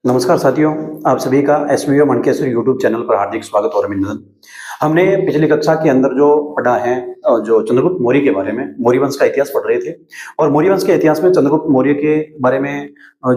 नमस्कार साथियों, आप सभी का एसवीओ मनकेश्वर यूट्यूब चैनल पर हार्दिक स्वागत और अभिनंदन। हमने पिछली कक्षा के अंदर जो पढ़ा है जो चंद्रगुप्त मौर्य के बारे में, मौर्य वंश का इतिहास पढ़ रहे थे और मौर्य वंश के इतिहास में चंद्रगुप्त मौर्य के बारे में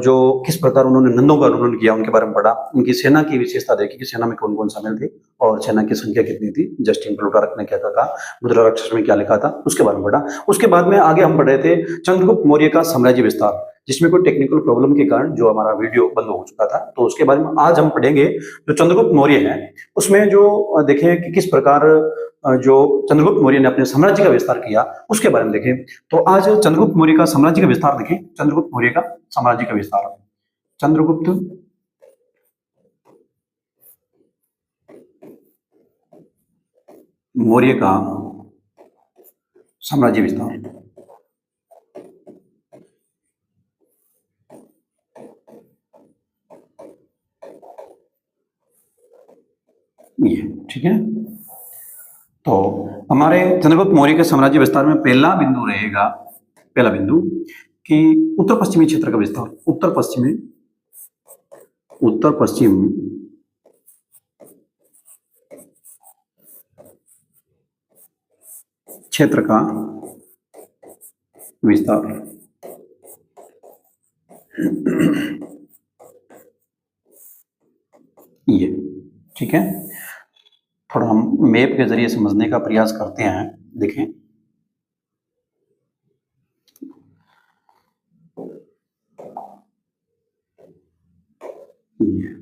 जो किस प्रकार उन्होंने नंदों का आंदोलन किया उनके बारे में पढ़ा। उनकी सेना की विशेषता देखी कि सेना में कौन-कौन शामिल थे और सेना की संख्या कितनी थी। जस्टिन प्लूटार्क ने क्या-क्या कहा, मुद्रा राक्षस में क्या लिखा था, उसके बारे में पढ़ा। उसके बाद में आगे हम पढ़ रहे थे चंद्रगुप्त मौर्य का साम्राज्य विस्तार, जिसमें कोई टेक्निकल प्रॉब्लम के कारण जो हमारा वीडियो बंद हो चुका था, तो उसके बारे में आज हम पढ़ेंगे। जो चंद्रगुप्त मौर्य है उसमें जो देखें कि किस प्रकार जो चंद्रगुप्त मौर्य ने अपने साम्राज्य का विस्तार किया उसके बारे में देखें। तो आज चंद्रगुप्त मौर्य का साम्राज्य का विस्तार देखें। चंद्रगुप्त मौर्य का साम्राज्य का विस्तार, चंद्रगुप्त मौर्य का साम्राज्य विस्तार। ये ठीक है। तो हमारे चंद्रगुप्त मौर्य के साम्राज्य विस्तार में पहला बिंदु रहेगा, पहला बिंदु कि उत्तर पश्चिमी क्षेत्र का विस्तार। उत्तर पश्चिम क्षेत्र का विस्तार। ये ठीक है। थोड़ा हम मैप के जरिए समझने का प्रयास करते हैं। देखें, ये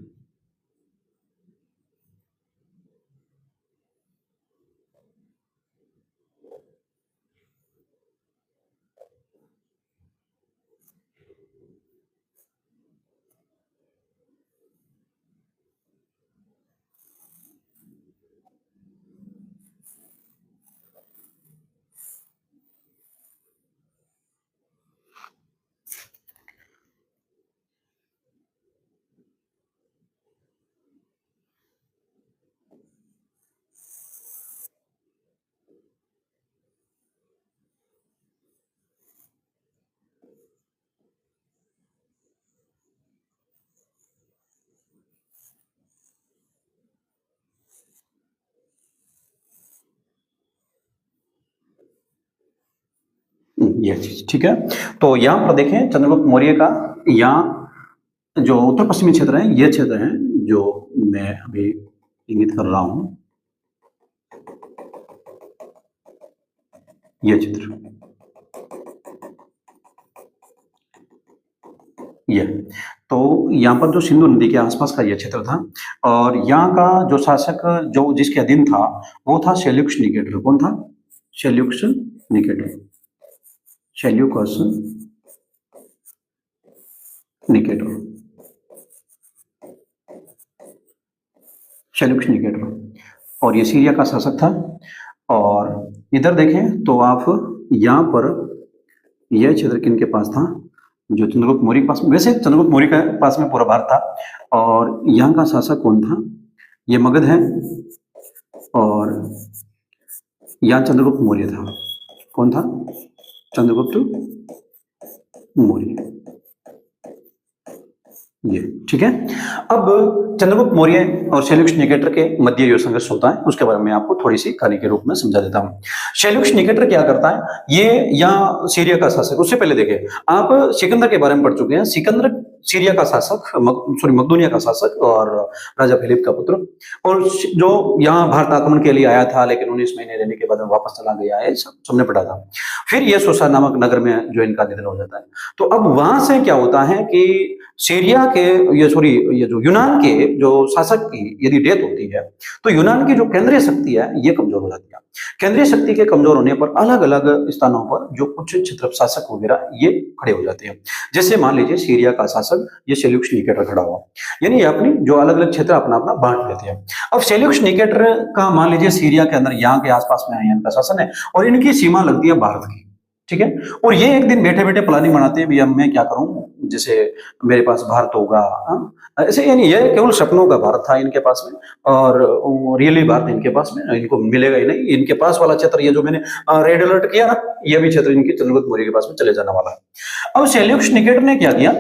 ये चीज ठीक है। तो यहां पर देखें चंद्रगुप्त मौर्य का यहाँ जो उत्तर पश्चिमी क्षेत्र है, ये क्षेत्र है जो मैं अभी इंगित कर रहा हूं। ये चित्र, ये तो यहाँ पर जो सिंधु नदी के आसपास का ये क्षेत्र था और यहाँ का जो शासक जो जिसके अधीन था वो था सेल्यूकस निकेटर। कौन था? Seleucus Nicator. Seleucus Nicator, Seleucus Nicator. और ये सीरिया का शासक था। और इधर देखें तो आप यहाँ पर यह क्षेत्र किनके पास था? जो चंद्रगुप्त मौर्य के पास में। वैसे चंद्रगुप्त मौर्य के पास में पूरा भारत था। और यहाँ का शासक कौन था? ये मगध है। और यहाँ चंद्रगुप्त मौर्य था। कौन था? चंद्रगुप्त मौर्य। ये ठीक है। अब चंद्रगुप्त मौर्य और सेल्यूकस निकेटर के मध्य जो संघर्ष होता है उसके बारे में आपको थोड़ी सी कहानी के रूप में समझा देता हूं। सेल्यूकस निकेटर क्या करता है? ये यहाँ सीरिया का शासक। उससे पहले देखें, आप सिकंदर के बारे में पढ़ चुके हैं। सिकंदर सीरिया का शासक, सॉरी मकदूनिया का शासक और राजा फिलिप का पुत्र, और जो यहाँ भारत आक्रमण के लिए आया था लेकिन 19 महीने रहने के बाद वापस चला गया है, सब सबने पढ़ा था। फिर ये सोसा नामक नगर में जो इनका निधन हो जाता है। तो अब वहां से क्या होता है कि सीरिया के ये जो यूनान के जो शासक की यदि डेथ होती है तो यूनान की जो केंद्रीय शक्ति है ये कमजोर हो जाती है। केंद्रीय शक्ति के कमजोर होने पर अलग अलग स्थानों पर जो कुछ क्षेत्र शासक वगैरह ये खड़े हो जाते हैं। जैसे मान लीजिए सीरिया का शासक ये सेल्यूकस निकेटर खड़ा हुआ, यानी ये अपनी जो अलग अलग क्षेत्र अपना अपना बांट लेते हैं। अब सेल्यूकस निकेटर का मान लीजिए सीरिया के अंदर यहाँ के आसपास में इनका शासन है और इनकी सीमा लगती है भारत की, ठीक है। और ये एक दिन बैठे बैठे प्लानिंग बनाते हैं, भैया मैं क्या करूं, जैसे मेरे पास भारत होगा, ऐसे, यानी ये केवल सपनों का भारत था इनके पास में और रियली भारत इनके पास में इनको मिलेगा ही नहीं। इनके पास वाला क्षेत्र ये जो मैंने रेड अलर्ट किया ना, ये भी क्षेत्र इनके चंद्रगुप्त मौर्य के पास में चले जाने वाला है। अब सेल्यूकस निकेटर ने क्या किया?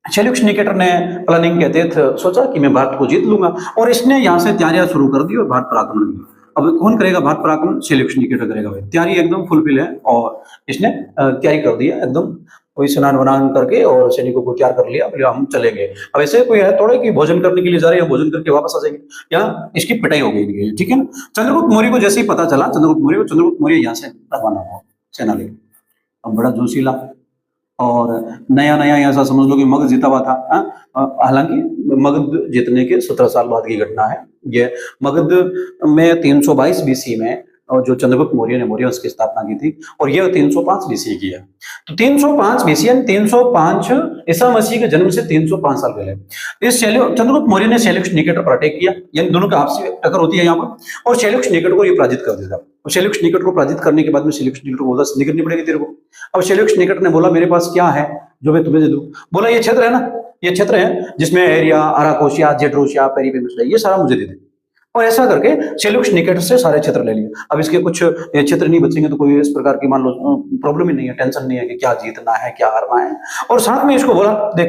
शेल्यूक्स निकेटर ने प्लानिंग के तहत सोचा कि मैं भारत को जीत लूंगा और इसने यहाँ से तैयारियां शुरू कर दी और भारत पर आक्रमण किया। अब कौन करेगा भारत पर आक्रमण? शेल्यूक्स निकेटर करेगा भाई। तैयारी एकदम फुलफिल है और इसने तैयारी कर दी है एकदम, कोई स्नान वनान करके और सैनिकों को तैयार कर लिया, बोले हम चलेंगे। अब ऐसे कोई है थोड़ा कि भोजन करने के लिए जा रहे हैं, भोजन करके वापस आ जाएंगे, यहाँ इसकी पिटाई हो गई इनकी, ठीक है ना। चंद्रगुप्त मौर्य को जैसे ही पता चला, चंद्रगुप्त मौर्य यहाँ से रवाना हुआ सेना लेकर। अब बड़ा जोशीला और नया नया ऐसा समझ लो कि मगध जीता हुआ था। हालांकि मगध जीतने के 17 साल बाद की घटना है ये। मगध में 322 बीसी में और जो चंद्रगुप्त मौर्य ने मौर्य वंश की स्थापना की थी, और ये 305 बीसी की है। तो 305 बीसी यानी 305 ईसा मसीह के जन्म से 305 साल पहले इस चंद्रगुप्त मौर्य ने शेल्यूक्स निकेटर पर अटैक किया, यानी दोनों का आपसी टक्कर होती है यहाँ पर, और शेल्यूक्स निकेटर को ये पराजित कर देता। शेल्यूक्स निकेटर को पराजित करने के बाद में शेल्यूक्स निकेटर को बोला निकलनी पड़ेगी तेरे को। अब शेल्यूक्स निकेटर ने बोला मेरे पास क्या है जो मैं तुम्हें दे दूं? बोला ये क्षेत्र है ना, ये क्षेत्र है जिसमें एरिया, अराकोशिया, जेड्रोशिया, पेरिपेलस, ये सारा मुझे दे दे। और ऐसा करके शेल्यूक्स निकेटर से सारे क्षेत्र ले लिए। अब इसके कुछ क्षेत्र नहीं बचेंगे तो कोई इस प्रकार की मान लो प्रॉब्लम ही नहीं है, टेंशन नहीं है कि क्या जीतना है क्या हारना है। और साथ में इसको बोला देख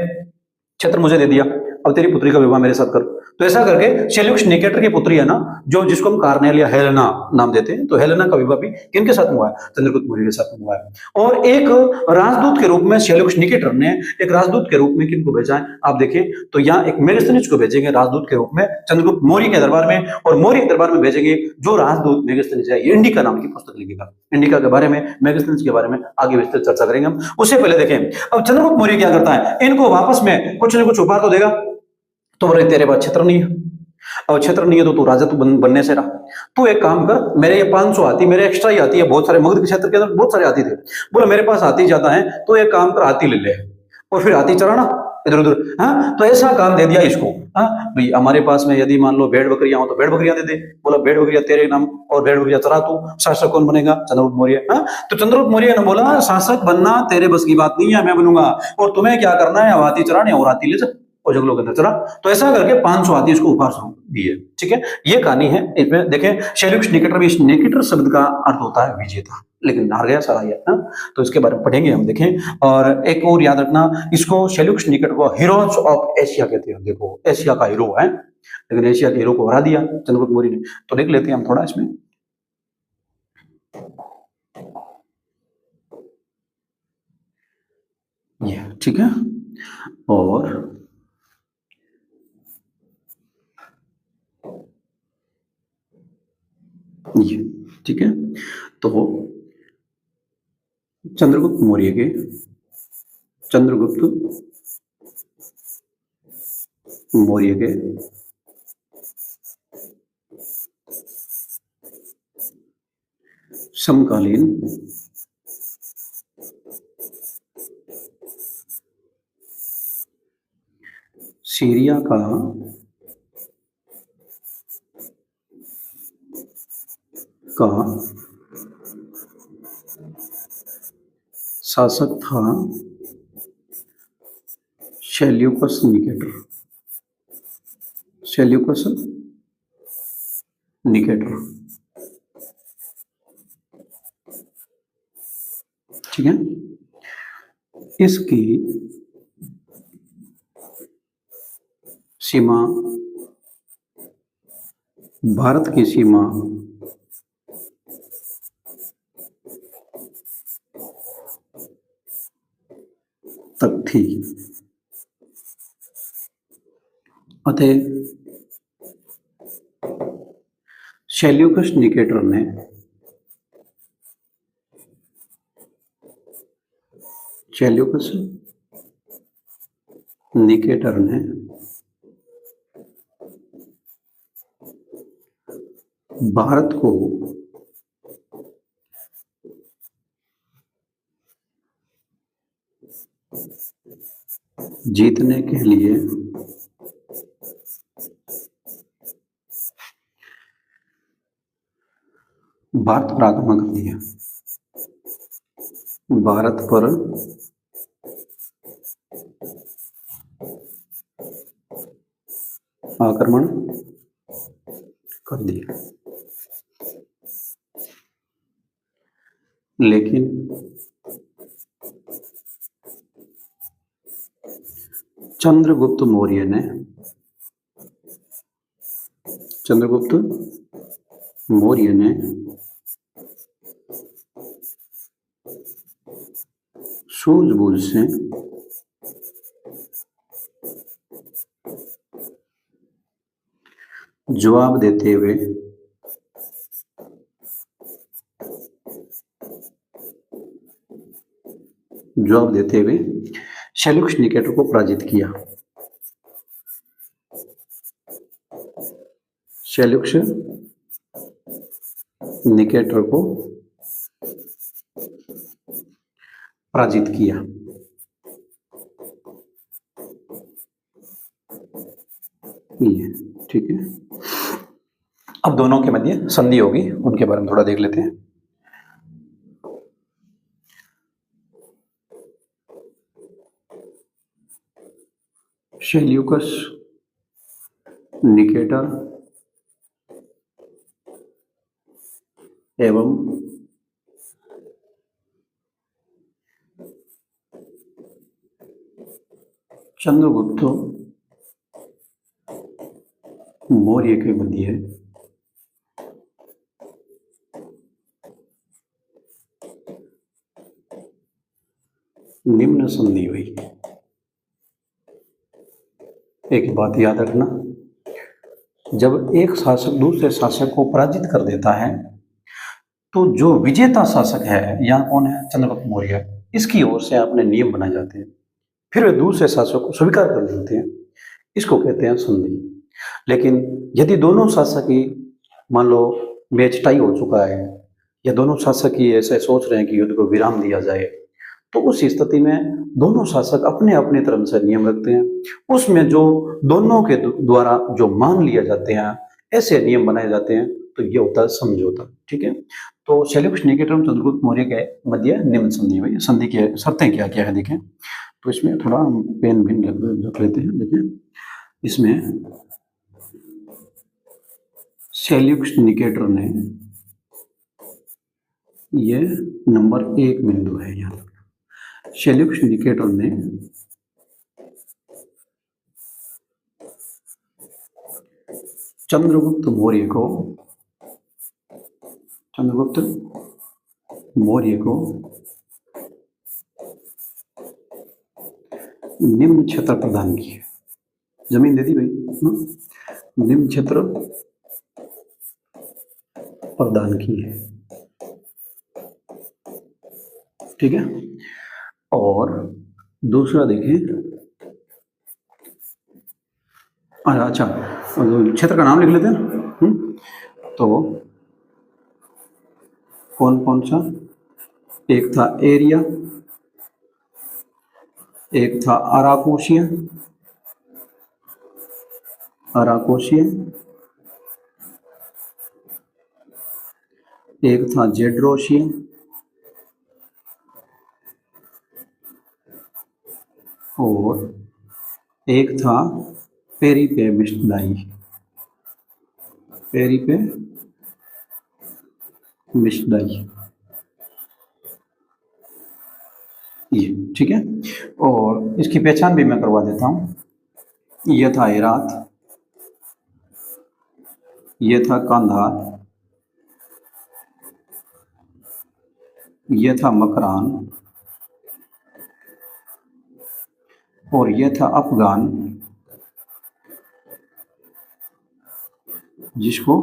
क्षेत्र मुझे दे दिया, अब तेरी पुत्री का विवाह मेरे साथ कर। तो ऐसा करके शेल्यूक्स निकेटर की पुत्री है ना, जो जिसको हम कार्नेल या हेलेना नाम देते हैं, तो हेलेना का विवाह भी किनके साथ हुआ है? चंद्रगुप्त मौर्य के साथ हुआ है। और एक राजदूत के रूप में शेल्यूक्स निकेटर ने एक राजदूत के रूप में किनको भेजा है आप देखें तो यहाँ एक मेगास्थनीज को भेजेंगे राजदूत के रूप में चंद्रगुप्त मौर्य के दरबार में, और मौर्य के दरबार में भेजेंगे जो राजदूत मेगास्थनीज है, ये इंडिका नाम की पुस्तक लिखेगा। इंडिका के बारे में, मेगास्थनीज के बारे में आगे विस्तृत चर्चा करेंगे हम। उससे पहले देखें अब चंद्रगुप्त मौर्य क्या करता है, इनको वापस में कुछ न कुछ उपहार तो देगा। तो बोले तेरे पास क्षेत्र नहीं है, और क्षेत्र नहीं है तो तू राजा तो बनने से रहा। तू एक काम कर, मेरे ये 500 हाथी मेरे एक्स्ट्रा ही आती है, बहुत सारे मगध के क्षेत्र के अंदर बहुत सारे हाथी थे। बोला मेरे पास हाथी ज्यादा है, तो एक काम कर हाथी ले ले और फिर हाथी चराना इधर उधर। हाँ, तो ऐसा काम दे दिया इसको। हाँ भाई, हमारे पास में यदि मान लो भेड़ बकरियां हो तो भेड़ बकरियां दे दे। बोला भेड़ बकरियां तेरे नाम, और भेड़ बकरियां चरा तू। शासक कौन बनेगा? चंद्रगुप्त मौर्य। हाँ, तो चंद्रगुप्त मौर्य ने बोला शासक बनना तेरे बस की बात नहीं है, मैं बनूंगा, और तुम्हें क्या करना है, हाथी चराने और हाथी ले जा और जंगलों के अंदर चला। तो ऐसा करके 500 हाथी इसको उपहार स्वरूप दिए। ठीक है, ये कहानी है। इसमें देखें शेल्यूक्स निकेटर में, इस निकेटर शब्द का अर्थ होता है विजेता, लेकिन हार गया सारा ये। तो इसके बारे में पढ़ेंगे हम, देखें। और एक और याद रखना, इसको शेल्यूक्स निकेटर को हीरोज ऑफ एशिया कहते हैं। देखो एशिया का हीरो है, लेकिन एशिया के हीरो को हरा दिया चंद्रगुप्त मौर्य ने। तो देख लेते हैं हम थोड़ा इसमें। ये ठीक है, और ये ठीक है। तो चंद्रगुप्त मौर्य के समकालीन सीरिया का शासक था शेल्यूकस निकेटर। ठीक है, इसकी सीमा, भारत की सीमा तक थी। अतः शेल्यूकस निकेटर ने भारत को जीतने के लिए भारत पर आक्रमण कर दिया। भारत पर आक्रमण कर दिया, लेकिन चंद्रगुप्त मौर्य ने चंद्रगुप्त मौर्य ने सूझबूझ से जवाब देते हुए सेल्यूकस निकेटर को पराजित किया। सेल्यूकस निकेटर को पराजित किया। ये ठीक है। अब दोनों के मध्य संधि होगी, उनके बारे में थोड़ा देख लेते हैं। सेल्यूकस निकेटर एवं चंद्रगुप्त मौर्य के मध्य निम्न संधि हुई। एक बात याद रखना, जब एक शासक दूसरे शासक को पराजित कर देता है तो जो विजेता शासक है, यहाँ कौन है, चंद्रगुप्त मौर्य, इसकी ओर से अपने नियम बनाए जाते हैं, फिर वे दूसरे शासक को स्वीकार कर लेते हैं, इसको कहते हैं संधि। लेकिन यदि दोनों शासक ही मान लो मैच टाई हो चुका है या दोनों शासक ही ऐसे सोच रहे हैं कि युद्ध को विराम दिया जाए, तो उस स्थिति में दोनों शासक अपने अपने तरफ से नियम रखते हैं, उसमें जो दोनों के द्वारा जो मान लिया जाते हैं, ऐसे नियम बनाए जाते हैं, तो ये होता है समझौता। ठीक है। तो सेल्यूकस निकेटर और चंद्रगुप्त मौर्य के मध्य निम्न संधि हुई। संधि की शर्तें क्या क्या है देखें, तो इसमें थोड़ा पेन भी रख लेते हैं। देखें इसमें सेल्यूकस निकेटर ने, ये नंबर 1 बिंदु है यहाँ, सेल्यूकस निकेटर ने चंद्रगुप्त मौर्य को निम्न क्षेत्र प्रदान किए। जमीन दे दी भाई, निम्न क्षेत्र प्रदान की है। ठीक है। और दूसरा देखें, अच्छा क्षेत्र का नाम लिख लेते हैं। तो कौन कौन सा, एक था एरिया, एक था अराकोशिया, एक था जेड्रोशिया, और एक था पेरिपेमिस्टाई। ये ठीक है। और इसकी पहचान भी मैं करवा देता हूं। यह था हेरात, यह था कांधार, यह था मकरान, और यह था अफगान, जिसको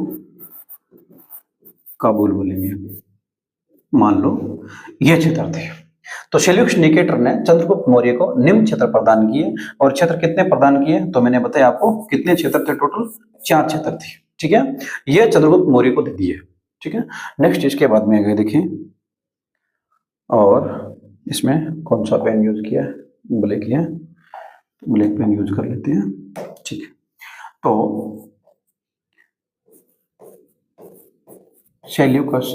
काबुल बोलेंगे। मान लो ये क्षेत्र थे। तो सेल्यूकस निकेटर ने चंद्रगुप्त मौर्य को निम्न क्षेत्र प्रदान किए। और क्षेत्र कितने प्रदान किए, तो मैंने बताया आपको कितने क्षेत्र थे, टोटल 4 क्षेत्र थे। ठीक है, ये चंद्रगुप्त मौर्य को दे दिए। ठीक है। नेक्स्ट इसके बाद में आगे देखें, और इसमें कौन सा पेन यूज किया है, ब्लैक है, ब्लैक पेन यूज कर लेते हैं। ठीक है। तो सेल्यूकस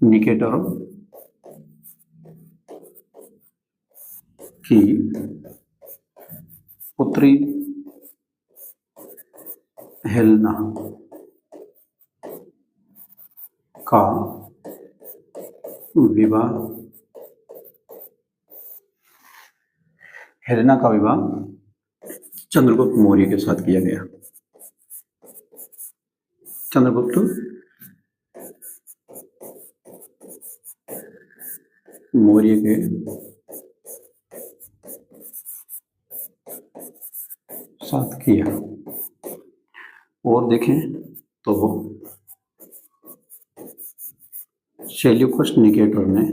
निकेटर की पुत्री हेलेना का विवाह हेलेना का विवाह चंद्रगुप्त मौर्य के साथ किया गया। चंद्रगुप्त मौर्य के साथ किया। और देखें तो सेल्यूकस निकेटर ने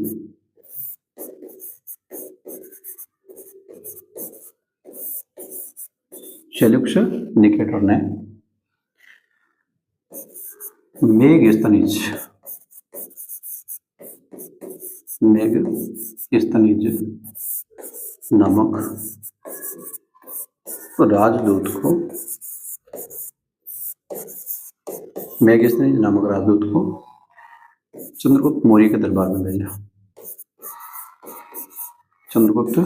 मेगस्थनीज नामक राजदूत को चंद्रगुप्त मौर्य के दरबार में भेजा। चंद्रगुप्त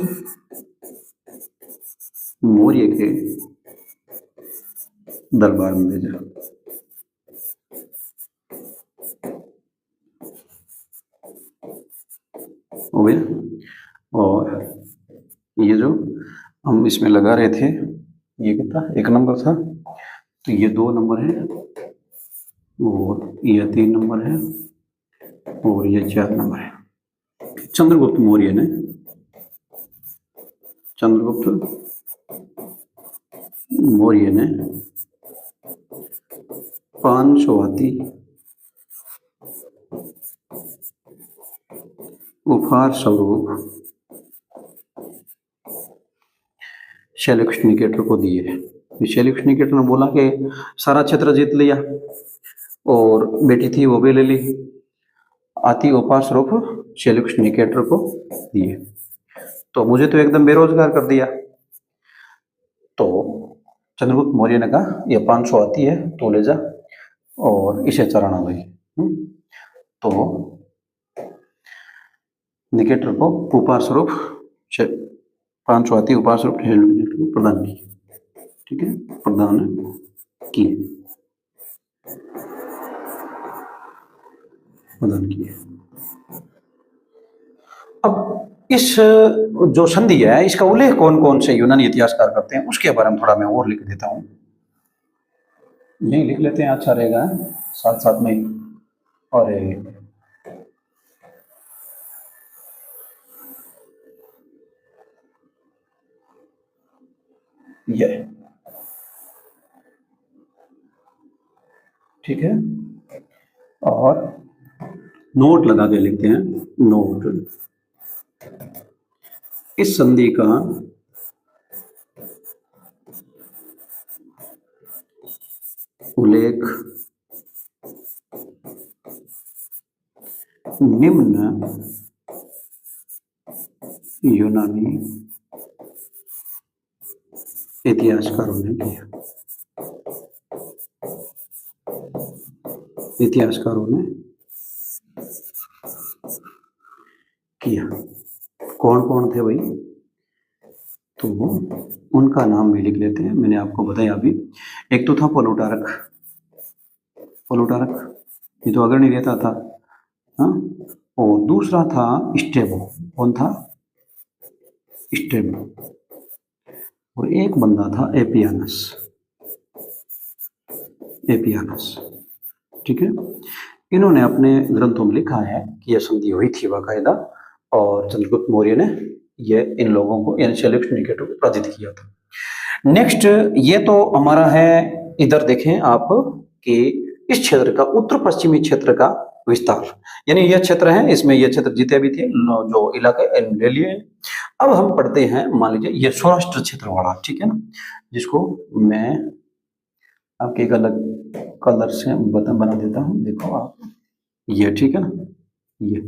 मौर्य के दरबार में भेजा। हो गया। और ये जो हम इसमें लगा रहे थे, ये कितना 1 नंबर था, तो ये 2 नंबर है, और ये 3 नंबर है, और ये 4 नंबर है। चंद्रगुप्त मौर्य ने 500 हाथी उपहार स्वरूप सेल्यूकस निकेटर को दिए। सेल्यूकस निकेटर ने बोला कि सारा क्षेत्र जीत लिया और बेटी थी वो भी ले ली, हाथी उपहार स्वरूप सेल्यूकस निकेटर को दिए, तो मुझे तो एकदम बेरोजगार कर दिया। तो चंद्रगुप्त मौर्य ने कहा ये 500 हाथी है तो ले जा और इसे चराना भाई। तो निकेटर को उपहार स्वरूप 500 हाथी उपहार स्वरूप प्रदान किए। ठीक है, प्रदान किए। अब इस जो संधि है इसका उल्लेख कौन कौन से यूनानी इतिहासकार करते हैं उसके बारे में थोड़ा मैं और लिख देता हूं। यही लिख लेते हैं, अच्छा रहेगा साथ साथ में। और ये ठीक है, और नोट लगा के लिखते हैं। नोट, इस संधि का उल्लेख निम्न यूनानी इतिहासकारों ने किया। कौन कौन थे भाई, तो उनका नाम भी लिख लेते हैं। मैंने आपको बताया अभी, एक तो था प्लूटार्क, ये तो अग्रणी रहता था, हाँ। और दूसरा था स्टेबो, कौन था, स्टेबो। और एक बंदा था एपियानस। ठीक है, इन्होंने अपने ग्रंथों में लिखा है कि यह संधि हुई थी बाकायदा, और चंद्रगुप्त मौर्य ने ये इन लोगों को, यानी सेल्यूकस निकेटर को पराजित किया था। नेक्स्ट, ये तो हमारा है, इधर देखें आप कि इस क्षेत्र का उत्तर पश्चिमी क्षेत्र का विस्तार, यानी यह क्षेत्र है, इसमें यह क्षेत्र जीते भी थे जो इलाके ले लिए। अब हम पढ़ते हैं, मान लीजिए ये सौराष्ट्र क्षेत्र वाला, ठीक है ना, जिसको मैं आपके एक अलग कलर से बना देता हूं, देखो आप, ये ठीक है ना, ये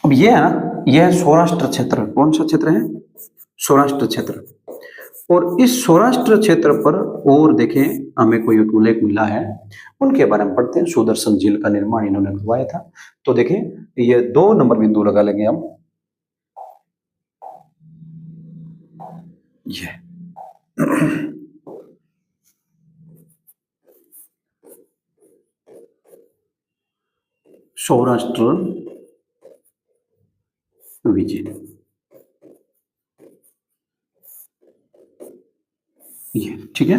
अब ये है ना, यह सौराष्ट्र क्षेत्र, कौन सा क्षेत्र है, सौराष्ट्र क्षेत्र। और इस सौराष्ट्र क्षेत्र पर और देखें हमें कोई एक उल्लेख मिला है, उनके बारे में पढ़ते हैं। सुदर्शन झील का निर्माण इन्होंने करवाया था। तो देखें ये 2 नंबर बिंदु लगा लेंगे हम। ये सौराष्ट्र विजय, ये ठीक है।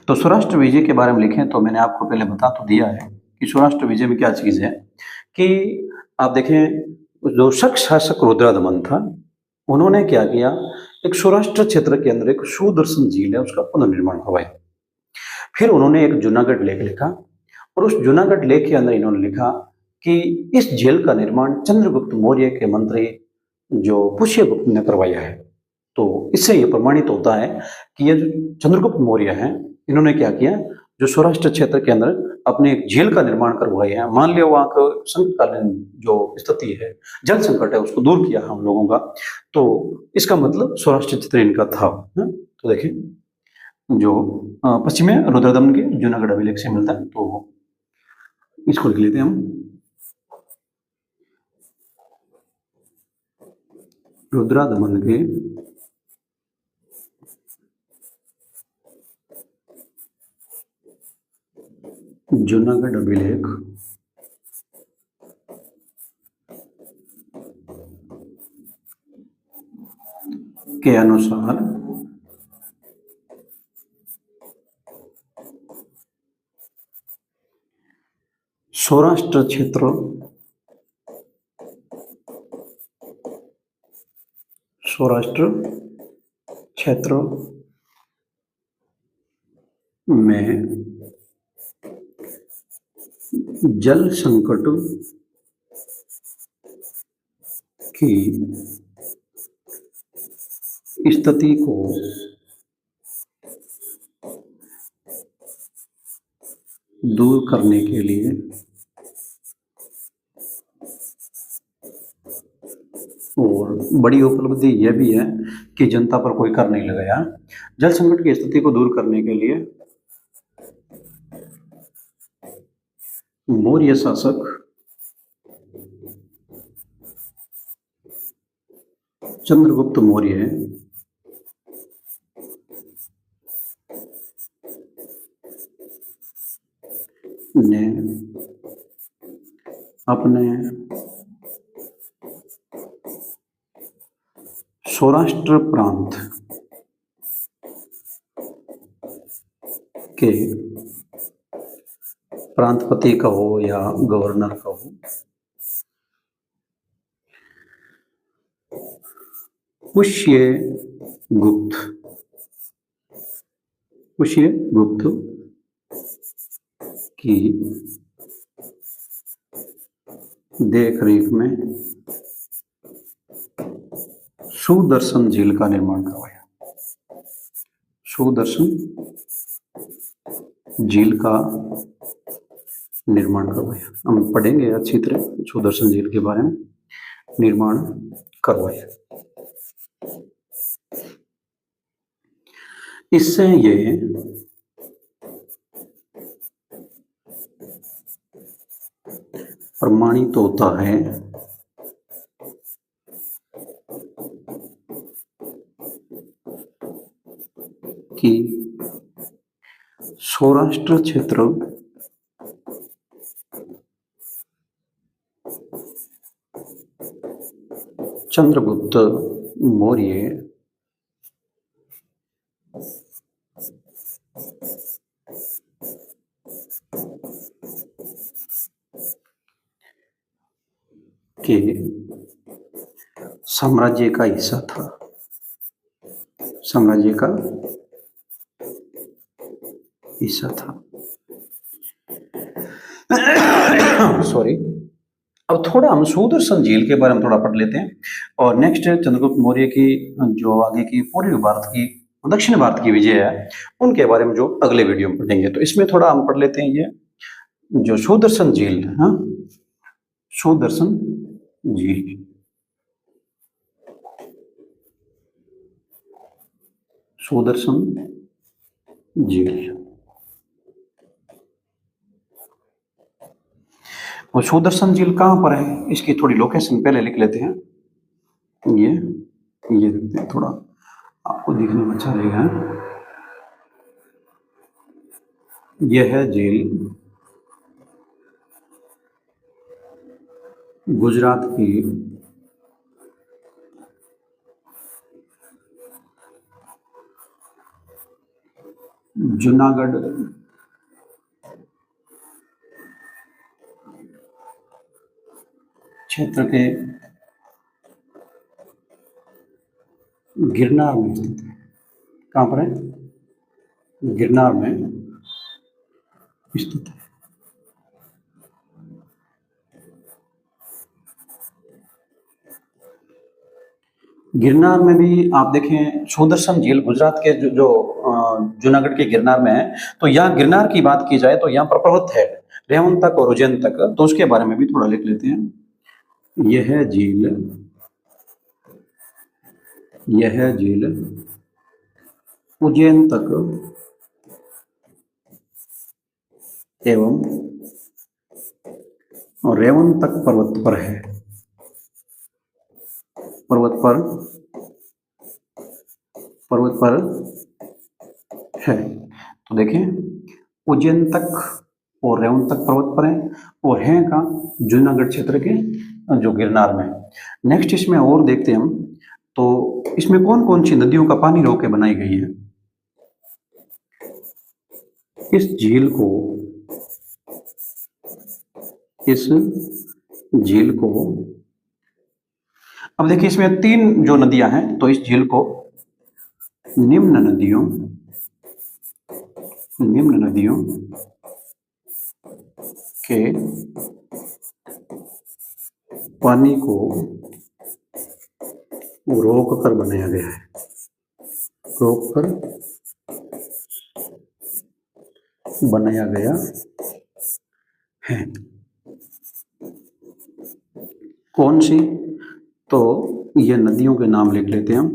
तो सौराष्ट्र विजय के बारे में लिखें तो मैंने आपको पहले बता तो दिया है कि सौराष्ट्र विजय में क्या चीज है कि आप देखें जो शक शासक रुद्रदमन था, उन्होंने क्या किया, एक सौराष्ट्र क्षेत्र के अंदर एक सुदर्शन झील है उसका पुनर्निर्माण करवाया। फिर उन्होंने एक जूनागढ़ लेख लिखा और उस जूनागढ़ लेख के अंदर इन्होंने लिखा कि इस झील का निर्माण चंद्रगुप्त मौर्य के मंत्री जो पुष्यगुप्त ने करवाया है। तो इससे यह प्रमाणित होता है कि ये जो चंद्रगुप्त मौर्य हैं, इन्होंने क्या किया, जो सौराष्ट्र क्षेत्र के अंदर अपने एक झील का निर्माण करवाया है। मान लिया वहां का संकटकालीन जो स्थिति है, जल संकट है, उसको दूर किया हम लोगों का, तो इसका मतलब सौराष्ट्र क्षेत्र इनका था। तो देखिए जो पश्चिम में रुद्रदमन के जूनागढ़ अभिलेख से मिलता है, तो इसको लिख लेते हैं हम। रुद्रदमन के जूनागढ़ अभिलेख के अनुसार सौराष्ट्र क्षेत्र में जल संकट की स्थिति को दूर करने के लिए और बड़ी उपलब्धि यह भी है कि जनता पर कोई कर नहीं लगाया। जल संकट की स्थिति को दूर करने के लिए मौर्य शासक चंद्रगुप्त मौर्य ने अपने सौराष्ट्र प्रांत के प्रांतपति कहो या गवर्नर कहो, पुष्यगुप्त की देखरेख में सुदर्शन झील का निर्माण करवाया। सुदर्शन झील का निर्माण करवाया। हम पढ़ेंगे अच्छी तरह सुदर्शन झील के बारे में। निर्माण करवाया, इससे ये प्रमाणित होता है कि सौराष्ट्र क्षेत्र चंद्रगुप्त मौर्य के साम्राज्य का हिस्सा था। साम्राज्य का हिस्सा था। सॉरी। अब थोड़ा हम सुदर्शन झील के बारे में थोड़ा पढ़ लेते हैं और नेक्स्ट चंद्रगुप्त मौर्य की जो आगे की पूर्वी भारत की दक्षिण भारत की विजय है उनके बारे में जो अगले वीडियो में पढ़ेंगे। तो इसमें थोड़ा हम पढ़ लेते हैं ये जो सुदर्शन झील, सुदर्शन झील, सुदर्शन झील। और सुदर्शन झील कहाँ पर है, इसकी थोड़ी लोकेशन पहले लिख लेते हैं। ये देखते हैं, थोड़ा आपको दिखने में अच्छा लगेगा। यह है झील गुजरात की जूनागढ़ क्षेत्र के गिरनार में स्थित है। कहाँ पर है? गिरनार में स्थित है। गिरनार में भी आप देखें, सुदर्शन झील गुजरात के जो जूनागढ़ के गिरनार में है। तो यहाँ गिरनार की बात की जाए तो यहाँ पर पर्वत है, रेवन तक और उज्जैन तक, तो उसके बारे में भी थोड़ा लिख लेते हैं। यह झील उज्जैन तक एवं रेवन तक पर्वत पर है। पर्वत पर है। तो देखें, उज्जैन तक और रेवन तक पर्वत पर है, और है कहाँ? जूनागढ़ क्षेत्र के जो गिरनार में। नेक्स्ट इसमें और देखते हैं हम, तो इसमें कौन कौन सी नदियों का पानी रोक के बनाई गई है। इस झील को अब देखिए, इसमें 3 जो नदियां हैं, तो इस झील को निम्न नदियों के पानी को रोक कर बनाया गया है। है। कौन सी? तो ये नदियों के नाम लिख लेते हैं हम,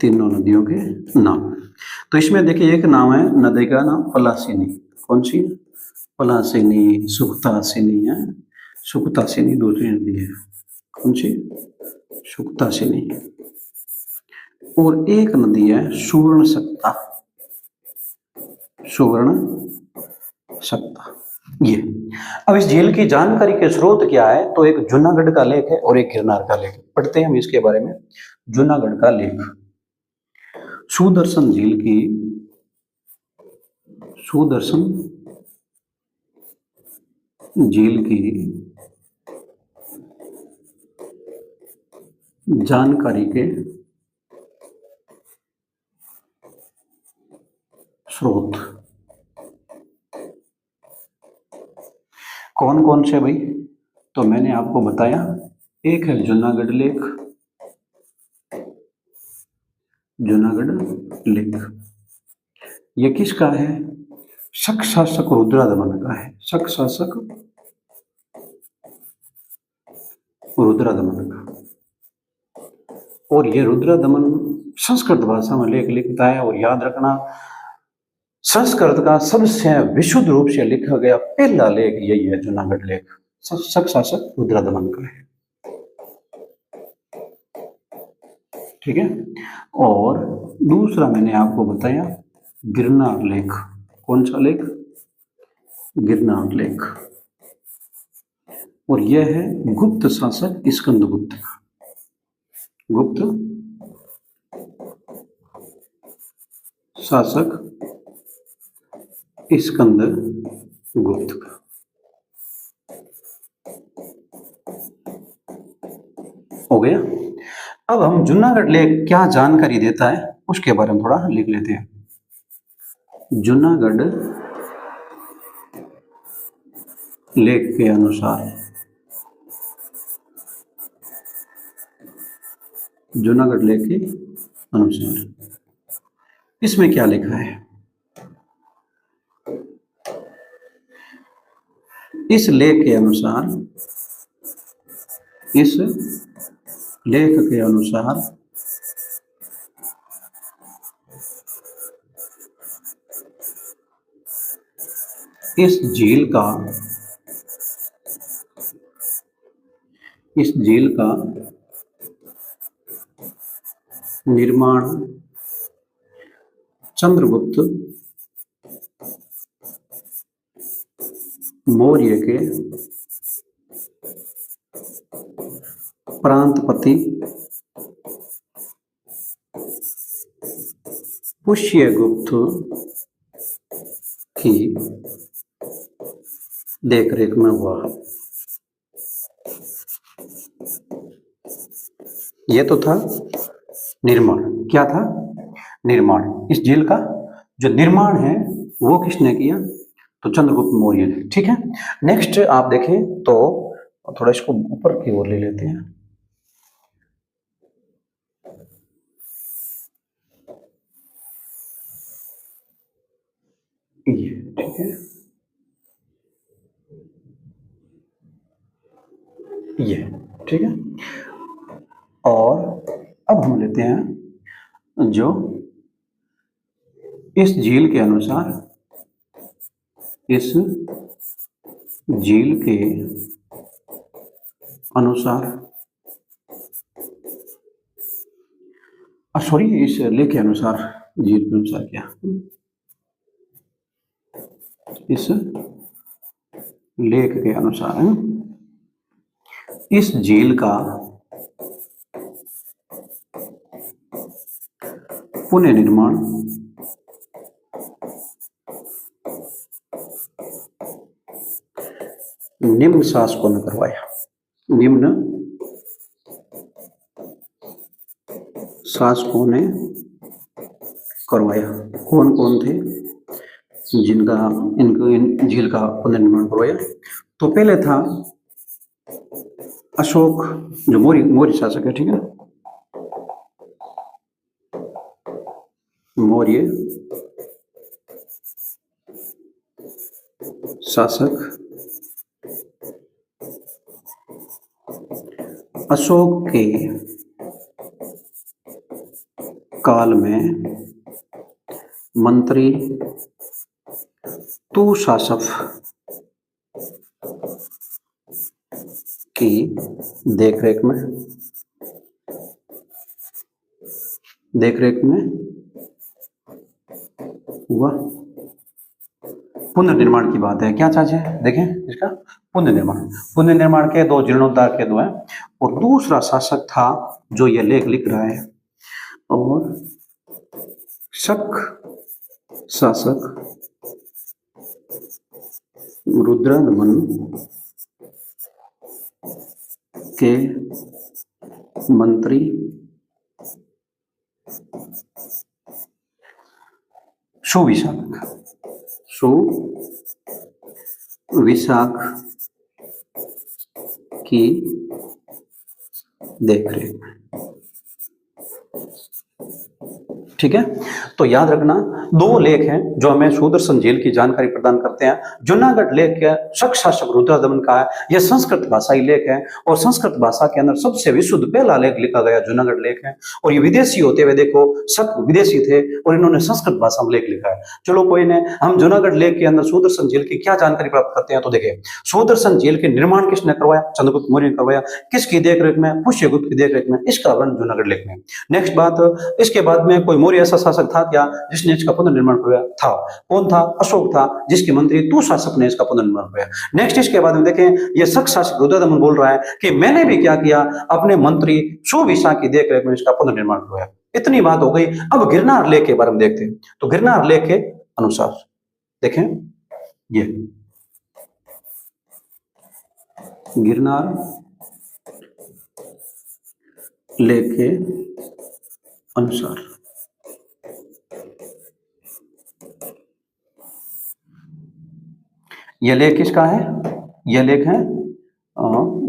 तीनों नदियों के नाम। तो इसमें देखिए, एक नाम है नदी का नाम पलासिनी। कौन सी? पलासिनी। सुक्तासिनी है, सुक्तासिनी दूसरी नदी है। कौन सी? सुक्तासिनी। और एक नदी है सुवर्ण सत्ता। ये अब इस झील की जानकारी के स्रोत क्या है, तो एक जूनागढ़ का लेख है और एक गिरनार का लेख है। पढ़ते हैं हम इसके बारे में। जूनागढ़ का लेख, सुदर्शन झील की जानकारी के स्रोत कौन कौन से भाई? तो मैंने आपको बताया, एक है जूनागढ़ लेख। ये किसका है? शक शासक रुद्रदमन का है। शक शासक रुद्रदमन का। और ये रुद्रदमन संस्कृत भाषा में लेख लिखता है। और याद रखना, संस्कृत का सबसे विशुद्ध रूप से लिखा गया पहला लेख यही है, जूनागढ़ लेख। शक शासक रुद्रदमन का है। ठीक है। और दूसरा मैंने आपको बताया गिरनार लेख। कौन सा लेख? गिरनार लेख। और यह है गुप्त शासक स्कंदगुप्त का। गुप्त शासक स्कंदगुप्त का। हो गया। अब हम जूनागढ़ लेख क्या जानकारी देता है उसके बारे में थोड़ा लिख लेते हैं। जूनागढ़ लेख के अनुसार, जूनागढ़ लेख के अनुसार इसमें क्या लिखा है? इस लेख के अनुसार इस झील का निर्माण चंद्रगुप्त मौर्य के प्रांतपति पुष्यगुप्त की देखरेख में हुआ। यह तो था निर्माण। क्या था? निर्माण। इस झील का जो निर्माण है वो किसने किया? तो चंद्रगुप्त मौर्य ने। ठीक है। नेक्स्ट आप देखें तो थोड़ा इसको ऊपर की ओर ले लेते हैं। ये ठीक है, ये ठीक है। और अब हम लेते हैं जो इस झील के अनुसार, इस झील के अनुसार, सॉरी, इस लेख के अनुसार, झील के अनुसार क्या, इस लेख के अनुसार है, इस झील का पुनर्निर्माण निम्न शासकों ने करवाया। निम्न शासकों ने करवाया। कौन कौन थे जिनका इनको इन झील का पुनर्निर्माण करवाया? तो पहले था अशोक, जो मौर्य शासक है। ठीक है, मौर्य शासक अशोक के काल में मंत्री तू शासक की देखरेख में हुआ। पुनर्निर्माण की बात है। क्या चार्ज है देखें इसका? पुनर्निर्माण के दो जीर्णोद्धार के दो है, और दूसरा शासक था जो ये लेख लिख रहा है, और शक शासक रुद्रदमन के मंत्री सुविशाख की देखरेख। ठीक है, तो याद रखना दो लेख हैं जो हमें सुदर्शन झील की जानकारी प्रदान करते हैं। जूनागढ़ लेख है शक शासक रुद्रदमन का है, यह संस्कृत भाषाई लेख है, और संस्कृत भाषा के अंदर सबसे विशुद्ध पहला लेख लिखा गया जूनागढ़ लेख है। और ये विदेशी होते हुए देखो, शक विदेशी थे और इन्होंने संस्कृत भाषा में लेख लिखा है। चलो कोई नहीं, हम जूनागढ़ लेख के अंदर सुदर्शन झील की क्या जानकारी प्राप्त करते हैं। तो देखिए, सुदर्शन झील के निर्माण किसने करवाया? चंद्रगुप्त मौर्य ने करवाया। किसकी देखरेख में? पुष्यगुप्त की देखरेख में। इसका वर्णन जूनागढ़ लेख में। नेक्स्ट बात, इसके बाद में कोई मौर्य ऐसा शासक था क्या जिसने इसका पुनर्निर्माण करवाया? था। कौन था? अशोक था, जिसके मंत्री तू शासक ने इसका पुनर्निर्माण करवाया। नेक्स्ट इसके बाद में देखें, ये शक शासक रुद्रदमन बोल रहा है कि मैंने भी क्या किया, अपने मंत्री सुविशा की देखरेख में इसका पुनर्निर्माण करवाया। इतनी बात हो गई। अब गिरनार लेख के बारे में देखते हैं। तो गिरनार लेख के अनुसार देखें, ये गिरनार लेख के अनुसार यह लेख किसका है? यह लेख है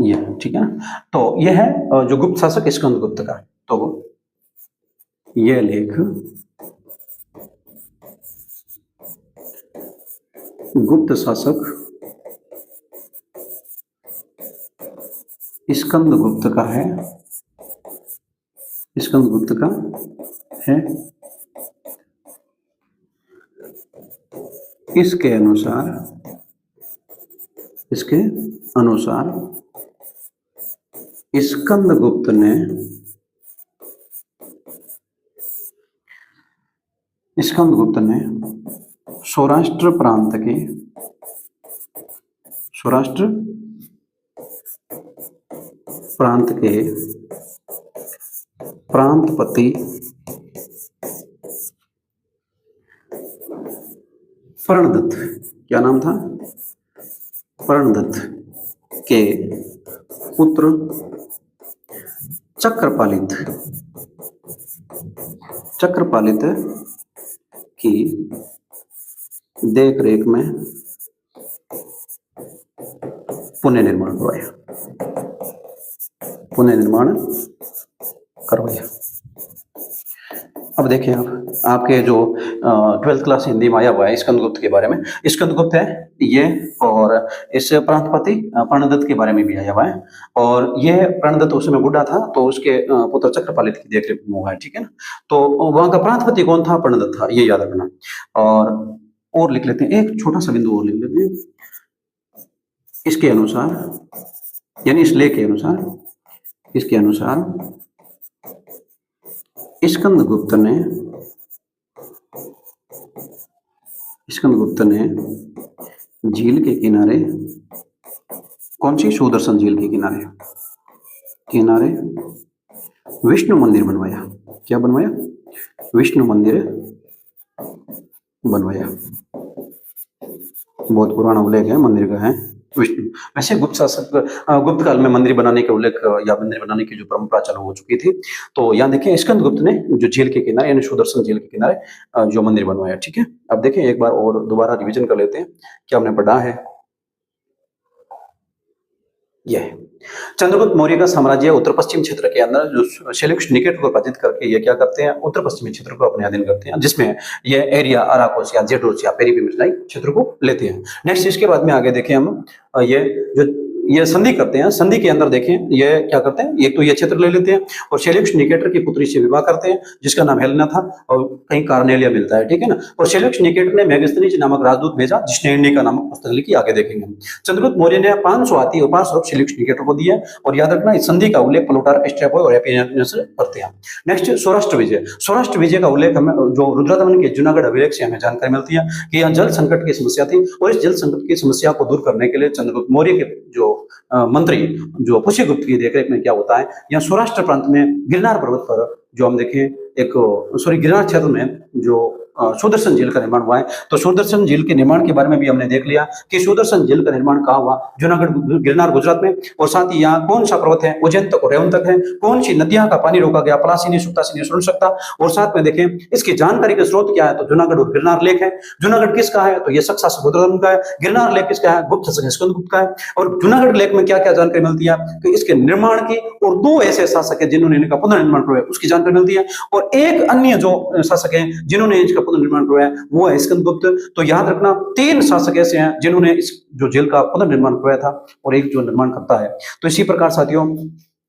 यह, ठीक है ना। तो यह है जो गुप्त शासक स्कंदगुप्त का। तो यह लेख गुप्त शासक स्कंदगुप्त का है, स्कंदगुप्त का है। इसके अनुसार स्कंदगुप्त ने सौराष्ट्र प्रांत के प्रांतपति प्रणदत्त, क्या नाम था? प्रणदत्त के पुत्र चक्रपालित की देखरेख में पुनर्निर्माण करवाया। अब देखिए आपके जो 12th क्लास हिंदी में आया हुआ है स्कंदगुप्त के बारे में, स्कंदगुप्त है ये, और इस प्रांतपति प्रणदत्त के बारे में भी आया हुआ है। और ये प्रणदत्त उस समय बुढ़ा था तो उसके पुत्र चक्रपालित की देखरेख में हुआ है, ठीक है ना। तो वहां का प्रांतपति कौन था? प्रणदत्त था, ये याद रखना। और लिख लेते हैं, एक छोटा सा बिंदु और लिख लेते हैं। इसके अनुसार, यानी इस लेख के अनुसार, इसके अनुसार स्कंदगुप्त ने झील के किनारे, कौन सी? सुदर्शन झील के किनारे विष्णु मंदिर बनवाया। क्या बनवाया? विष्णु मंदिर बनवाया। बहुत पुराना उल्लेख है मंदिर का, है विष्णु। वैसे गुप्त काल में मंदिर बनाने के उल्लेख या मंदिर बनाने की जो परंपरा चालू हो चुकी थी। तो यहाँ देखिए स्कंदगुप्त ने जो झील के किनारे, यानी सुदर्शन झील के किनारे जो मंदिर बनवाया, ठीक है। अब देखिए एक बार और दोबारा रिवीजन कर लेते हैं क्या हमने पढ़ा है। यह चंद्रगुप्त मौर्य का साम्राज्य उत्तर पश्चिम क्षेत्र के अंदर जो सेल्यूकस निकेटर को पराजित करके ये क्या करते हैं, उत्तर पश्चिमी क्षेत्र को अपने अधीन करते हैं, जिसमें ये एरिया अराकोस या जेड्रोस या पेरिपेमेनलाई क्षेत्र को लेते हैं। नेक्स्ट इसके बाद में आगे देखें हम, ये संधि करते हैं। संधि के अंदर देखें ये क्या करते हैं, एक तो ये क्षेत्र ले लेते हैं और सेल्यूकस निकेटर की पुत्री से विवाह करते हैं जिसका नाम हेलेना था, और कहीं कार्नेलिया मिलता है, ठीक है ना। और सेल्यूकस निकेटर ने मेगास्थनीज नामक राजदूत भेजा जिसने इंडिका नामक पुस्तक लिखी, आगे देखेंगे हम। चंद्रगुप्त मौर्य ने 500 हाथी और 5 रथ सेल्यूकस निकेटर को दिया, और याद रखना इस संधि का उल्लेख प्लूटार्क, स्ट्रैबो और एपियनियस करते हैं। नेक्स्ट सौराष्ट्र विजय का उल्लेख हमें जो रुद्रदमन के जूनागढ़ अभिलेख से हमें जानकारी मिलती है कि यहाँ जल संकट की समस्या थी, और इस जल संकट की समस्या को दूर करने के लिए चंद्रगुप्त मौर्य के जो मंत्री जो पुष्यगुप्त की देखरेख में क्या होता है, यहाँ सौराष्ट्र प्रांत में गिरनार पर्वत पर जो हम देखें गिरनार क्षेत्र में जो सुदर्शन झील का निर्माण हुआ है। तो सुदर्शन झील के निर्माण के बारे में भी हमने देख लिया कि सुदर्शन झील का निर्माण कहाँ हुआ, जूनागढ़ गिरनार गुजरात में। और साथ ही यहाँ कौन सा पर्वत है, उज्जैन तक और रेवन तक है। कौन सी नदियां का पानी रोका गया, पलासिनी, सुप्तासिनी, सकता। और साथ में देखें इसकी जानकारी के स्रोत क्या है, तो जूनागढ़ और गिरनार लेक है। जूनागढ़ किसका है, तो ये सक्सा रुद्रदमन का है। गिरनार लेक किसका है, गुप्त स्कंदगुप्त का है। और जूनागढ़ लेक में क्या क्या जानकारी मिलती है, तो इसके निर्माण की, और 2 ऐसे शासक है जिन्होंने इनका पुनर्निर्माण करवाया उसकी जानकारी मिलती है, और एक अन्य जो शासक है जिन्होंने इसका पुनर्निर्माण करवाया वो है स्कंदगुप्त। तो याद रखना 3 शासक ऐसे हैं जिन्होंने इस जो जेल का पुनर्निर्माण करवाया था, और एक जो निर्माण करता है। तो इसी प्रकार साथियों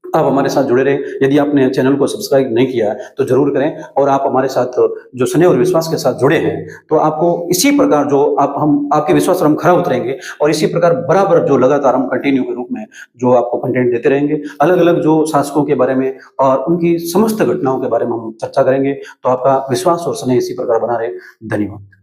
आप हमारे साथ जुड़े रहे। यदि आपने चैनल को सब्सक्राइब नहीं किया है तो जरूर करें, और आप हमारे साथ जो स्नेह और विश्वास के साथ जुड़े हैं तो आपको इसी प्रकार जो हम आपके विश्वास पर हम खरा उतरेंगे, और इसी प्रकार बराबर जो लगातार हम कंटिन्यू के रूप में जो आपको कंटेंट देते रहेंगे, अलग अलग जो शासकों के बारे में और उनकी समस्त घटनाओं के बारे में हम चर्चा करेंगे। तो आपका विश्वास और स्नेह इसी प्रकार बना रहे। धन्यवाद।